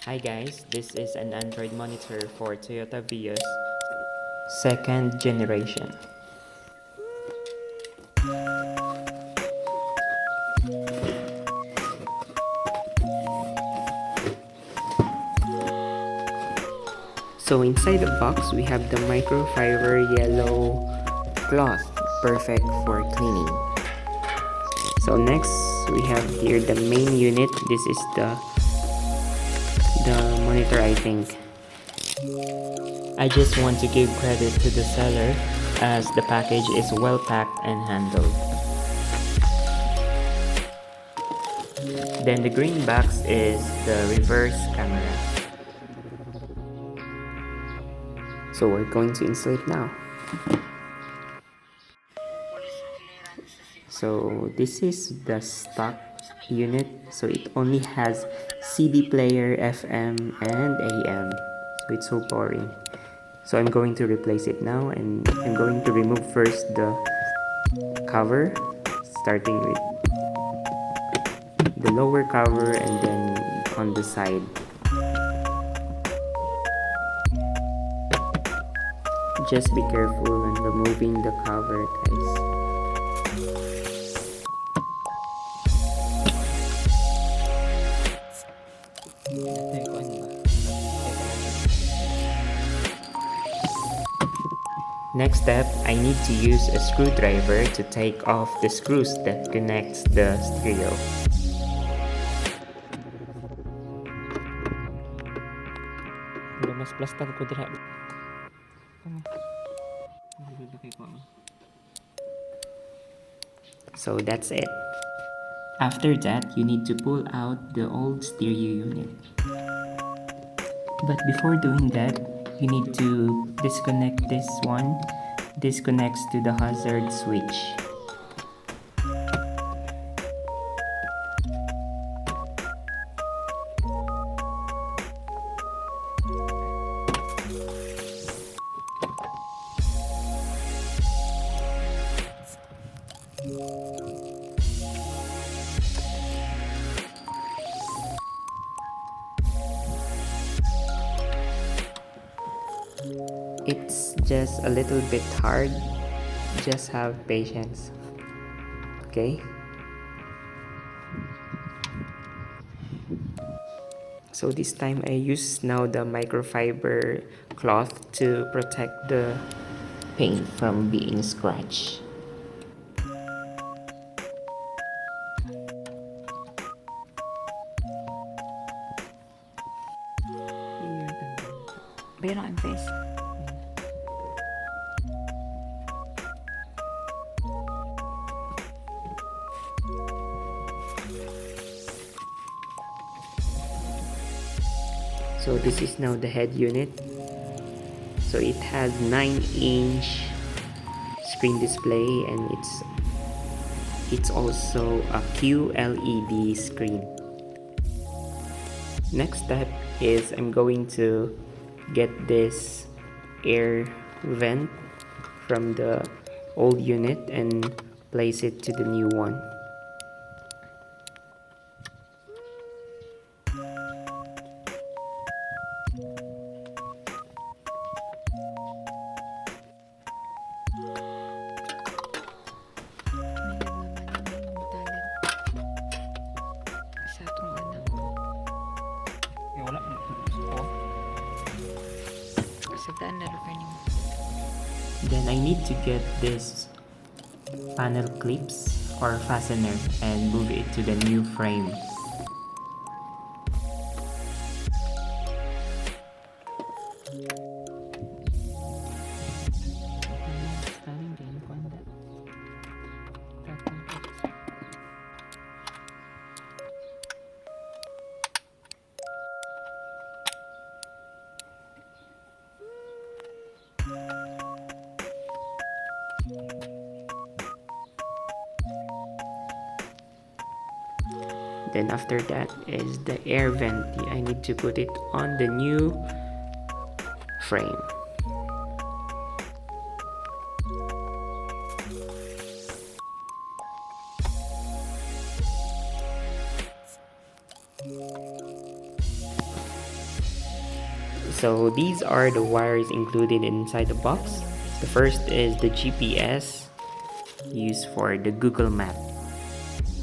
Hi guys, this is an Android monitor for Toyota Vios second generation. So inside the box we have the microfiber yellow cloth, perfect for cleaning. So next we have here the main unit. This is the monitor, I think. I just want to give credit to the seller as the package is well packed and handled. Then the green box is the reverse camera. So we're going to install it now. So this is the stock unit. So it only has CD player, FM, and AM. So it's so boring. So I'm going to replace it now, and I'm going to remove first the cover, starting with the lower cover and then on the side. Just be careful when removing the cover, guys. Next step, I need to use a screwdriver to take off the screws that connects the stereo. Mas plastar ko dira. So that's it. After that, you need to pull out the old stereo unit. But before doing that, you need to disconnect this one. This connects to the hazard switch. It's just a little bit hard. Just have patience. Okay? So this time I use now the microfiber cloth to protect the paint from being scratched. Bayar ang face. So this is now the head unit. So it has 9-inch screen display, and it's also a QLED screen. Next step is I'm going to get this air vent from the old unit and place it to the new one. Sa atong anak. Sagdaan na lugar niyo. Then I need to get this panel clips or fastener and move it to the new frame. Then after that is the air vent. I need to put it on the new frame. So these are the wires included inside the box. The first is the GPS used for the Google Map,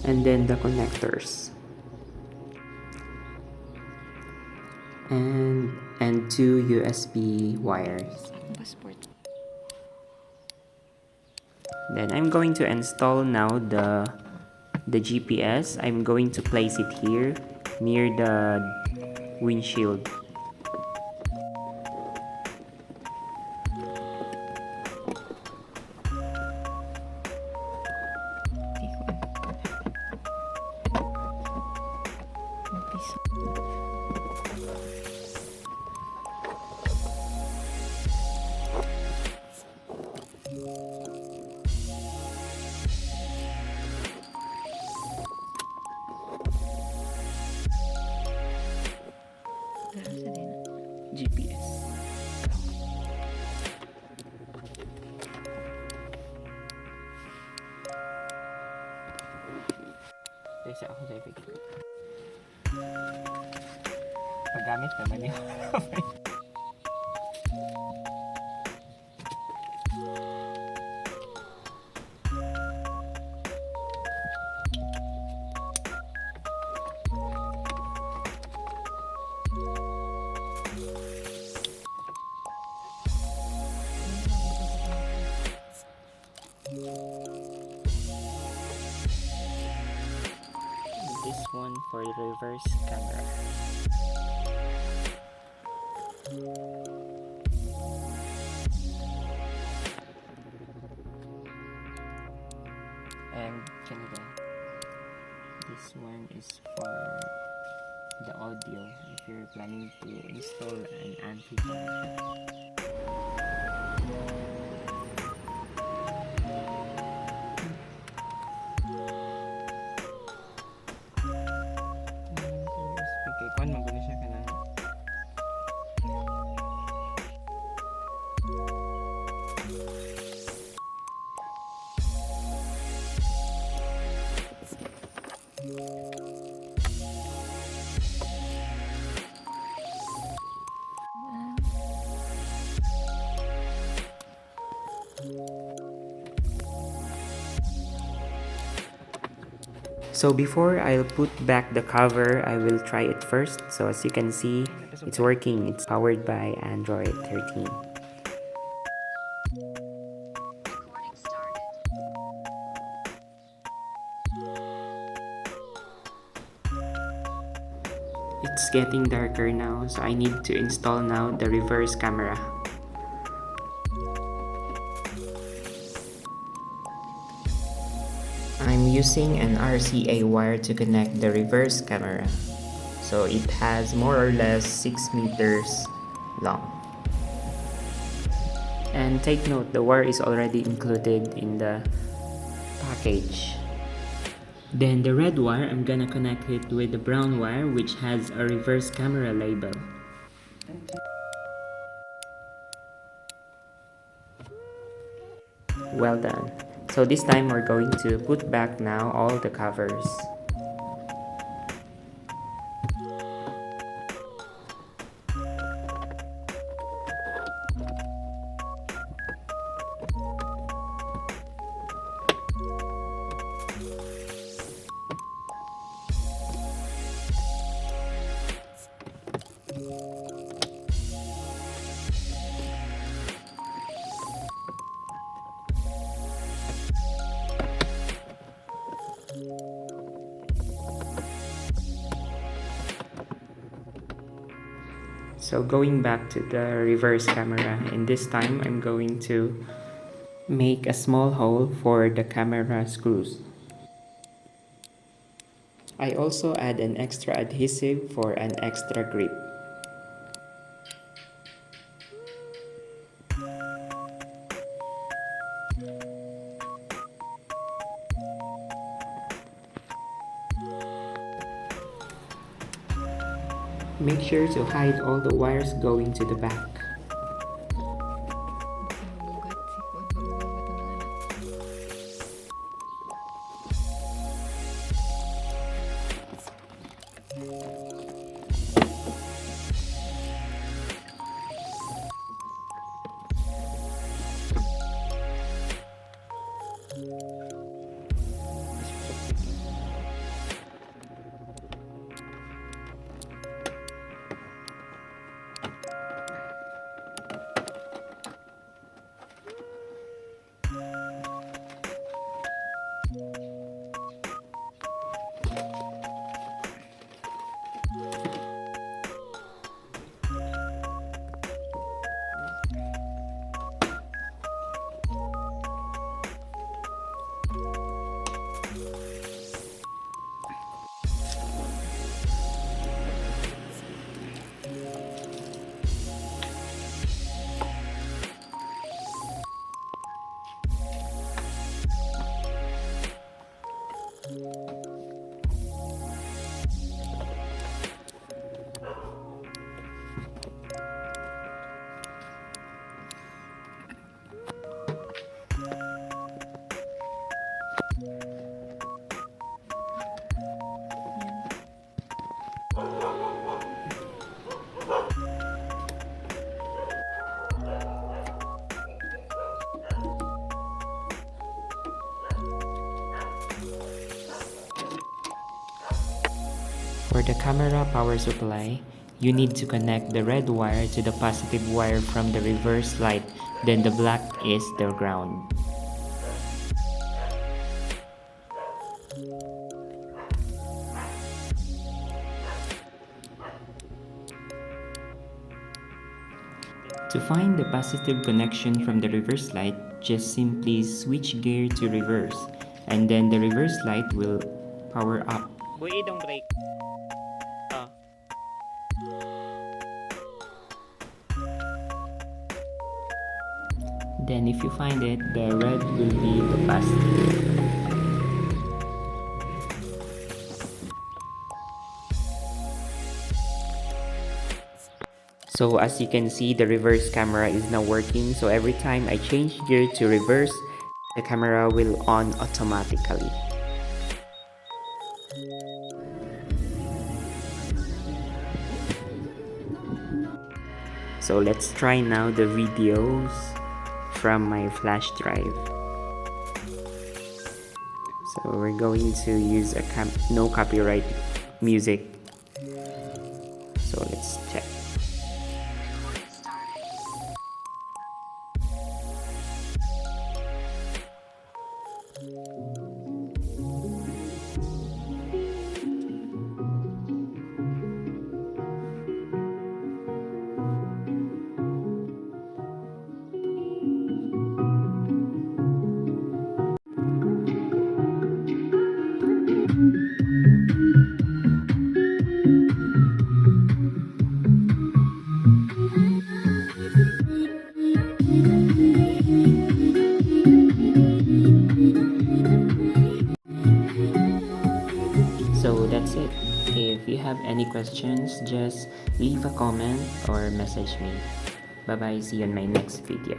and then the connectors, and two USB wires. Passport. Then I'm going to install now the GPS. I'm going to place it here near the windshield. Di ko alam. May piso. Wala sa din. GPS. Kasi ako sa effect. Paggamit naman yun. This one for the reverse camera. And Canada. This one is for the audio if you're planning to install an amplifier. Okay, kung magano siya ka na. So before I'll put back the cover, I will try it first. So as you can see, it's working. It's powered by Android 13. It's getting darker now, so I need to install now the reverse camera. I'm using an RCA wire to connect the reverse camera. So it has more or less 6 meters long. And take note, the wire is already included in the package. Then the red wire, I'm gonna connect it with the brown wire, which has a reverse camera label. Well done. So this time we're going to put back now all the covers. So going back to the reverse camera, and this time I'm going to make a small hole for the camera screws. I also add an extra adhesive for an extra grip. Make sure to hide all the wires going to the back. Mabugat si Kuan. Mabugat ang mga anak. For the camera power supply, you need to connect the red wire to the positive wire from the reverse light, then the black is the ground. To find the positive connection from the reverse light, just simply switch gear to reverse, and then the reverse light will power up. Buhay dong brake. Ah. Then if you find it, the red will be the positive. So as you can see, the reverse camera is now working. So every time I change gear to reverse, the camera will on automatically. So let's try now the videos from my flash drive. So we're going to use a no copyright music. So let's check. So that's it. If you have any questions, just leave a comment or message me. Bye bye, see you in my next video.